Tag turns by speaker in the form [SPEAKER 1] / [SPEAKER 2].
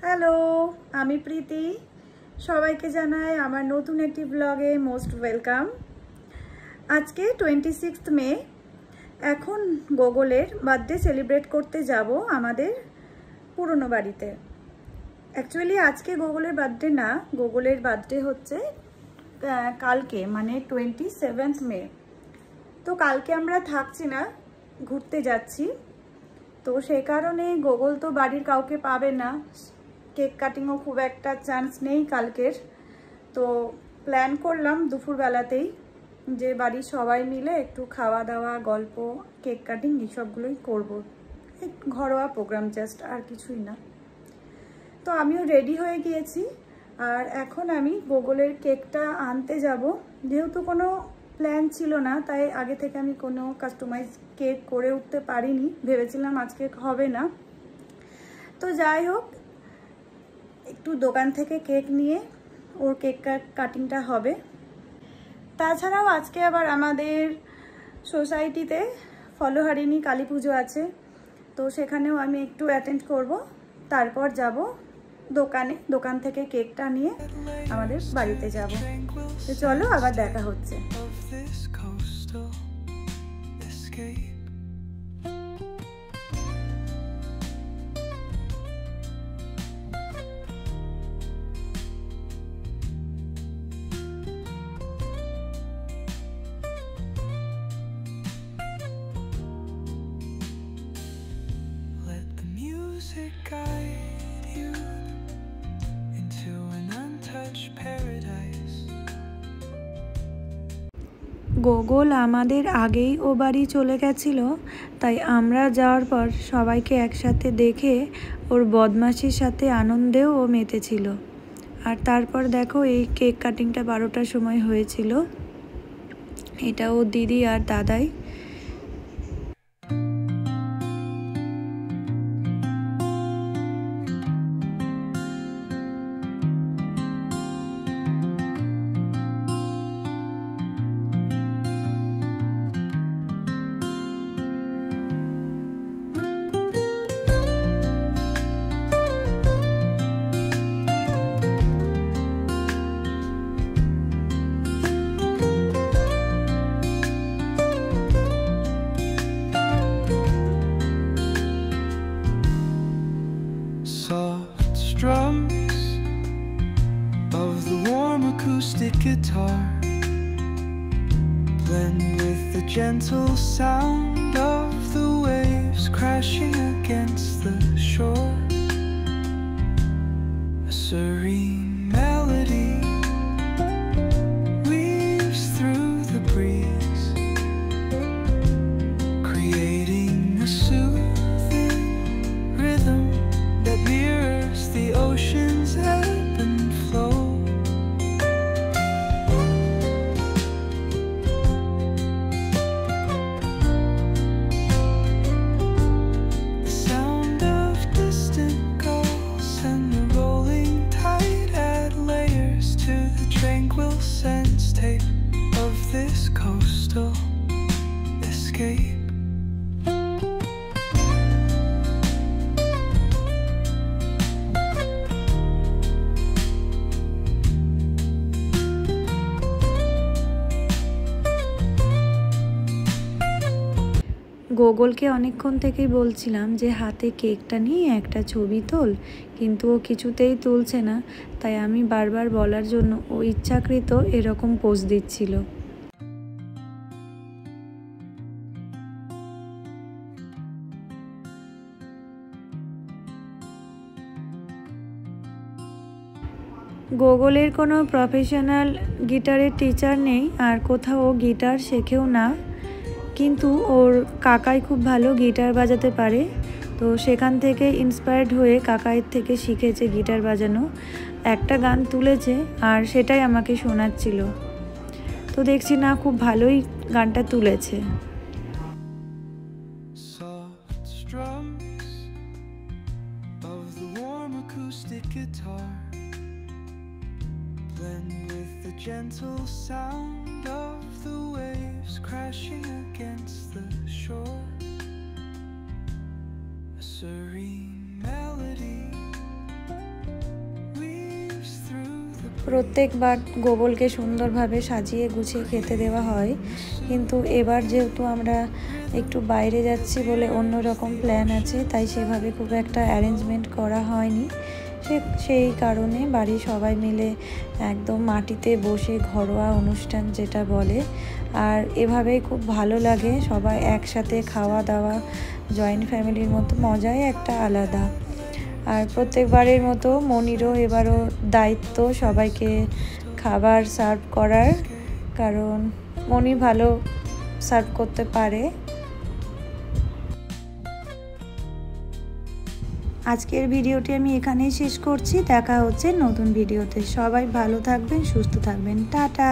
[SPEAKER 1] Hello, আমি প্রীতি। সবাইকে জানাই আমার নতুন একটি ব্লগে মোস্ট ওয়েলকাম। আজকে 26 মে। এখন গোগলের বার্থডে সেলিব্রেট করতে যাব আমাদের পুরনো বাড়িতে। অ্যাকচুয়ালি আজকে গোগলের বার্থডে না, গোগলের বার্থডে হচ্ছে কালকে, মানে 27 মে। তো কালকে আমরা থাকছি না, ঘুরতে যাচ্ছি। তো সেই কারণে গোগল তো বাড়ির কাউকে পাবে না, কেক কাটিংও খুব একটা চান্স নেই কালকের। তো প্ল্যান করলাম দুপুরবেলাতেই যে বাড়ির সবাই মিলে একটু খাওয়া দাওয়া, গল্প, কেক কাটিং এইসবগুলোই করবো। ঘরোয়া প্রোগ্রাম জাস্ট, আর কিছুই না। তো আমিও রেডি হয়ে গিয়েছি, আর এখন আমি গোগলের কেকটা আনতে যাব। যেহেতু কোনো প্ল্যান ছিল না, তাই আগে থেকে আমি কোনো কাস্টমাইজ কেক করে উঠতে পারিনি, ভেবেছিলাম আজকে হবে না। তো যাই হোক, একটু দোকান থেকে কেক নিয়ে ওর কেক কাটিংটা হবে। তাছাড়াও আজকে আবার আমাদের সোসাইটিতে ফলহারিণী কালী পুজো আছে, তো সেখানেও আমি একটু অ্যাটেন্ড করব। তারপর যাব দোকান থেকে কেকটা নিয়ে আমাদের বাড়িতে যাব। তো চলো, আবার দেখা হচ্ছে।
[SPEAKER 2] Guide you into an untouched paradise.
[SPEAKER 1] Google আমাদের আগেই ও বাড়ি চলে গেছিল, তাই আমরা যাওয়ার পর সবাইকে একসাথে দেখে ওর বদমাশির সাথে আনন্দেও ও মেতেছিল। আর তারপর দেখো, এই কেক কাটিংটা 12টার সময় হয়েছিল। এটা ও দিদি আর দাদাই।
[SPEAKER 2] Soft strums of the warm acoustic guitar blend with the gentle sound of the waves crashing against the shore. A serene melody weaves through the breeze, creating a soothing rhythm that mirrors the ocean's ebb and flow. The sound of distant gulls and the rolling tide add layers to the tranquil sense tape of this coastal escape.
[SPEAKER 1] গোগলকে অনেকক্ষণ থেকেই বলছিলাম যে হাতে কেকটা নিয়ে একটা ছবি তোল, কিন্তু ও কিছুতেই তুলছে না। তাই আমি বারবার বলার জন্য ও ইচ্ছাকৃত এরকম পোজ দিচ্ছিল। গোগলের কোনো প্রফেশনাল গিটারের টিচার নেই, আর কোথাও ও গিটার শেখেও না, কিন্তু ওর কাকাই খুব ভালো গিটার বাজাতে পারে। তো সেখান থেকে ইন্সপায়ার্ড হয়ে কাকাইয়ের থেকে শিখেছে গিটার বাজানো। একটা গান তুলেছে আর সেটাই আমাকে শোনাচ্ছিল। তো দেখছি না, খুব ভালোই গানটা তুলেছে।
[SPEAKER 2] Soft strums of the warm acoustic guitar blend with the gentle sound of the waves crashing against the shore. A serene melody
[SPEAKER 1] প্রত্যেকবার গোগলকে সুন্দরভাবে সাজিয়ে গুছিয়ে খেতে দেওয়া হয়, কিন্তু এবার যেহেতু আমরা একটু বাইরে যাচ্ছি বলে অন্যরকম প্ল্যান আছে, তাই সেভাবে খুব একটা অ্যারেঞ্জমেন্ট করা হয়নি। সেই কারণে বাড়ির সবাই মিলে একদম মাটিতে বসে ঘরোয়া অনুষ্ঠান যেটা বলে, আর এভাবেই খুব ভালো লাগে। সবাই একসাথে খাওয়া দাওয়া, জয়েন্ট ফ্যামিলির মতো মজাই একটা আলাদা। আর প্রত্যেকবারের মতো মনিরও এবারও দায়িত্ব সবাইকে খাবার সার্ভ করার, কারণ মনি ভালো সার্ভ করতে পারে। আজকের ভিডিওটি আমি এখানেই শেষ করছি। দেখা হচ্ছে নতুন ভিডিওতে। সবাই ভালো থাকবেন, সুস্থ থাকবেন। টাটা।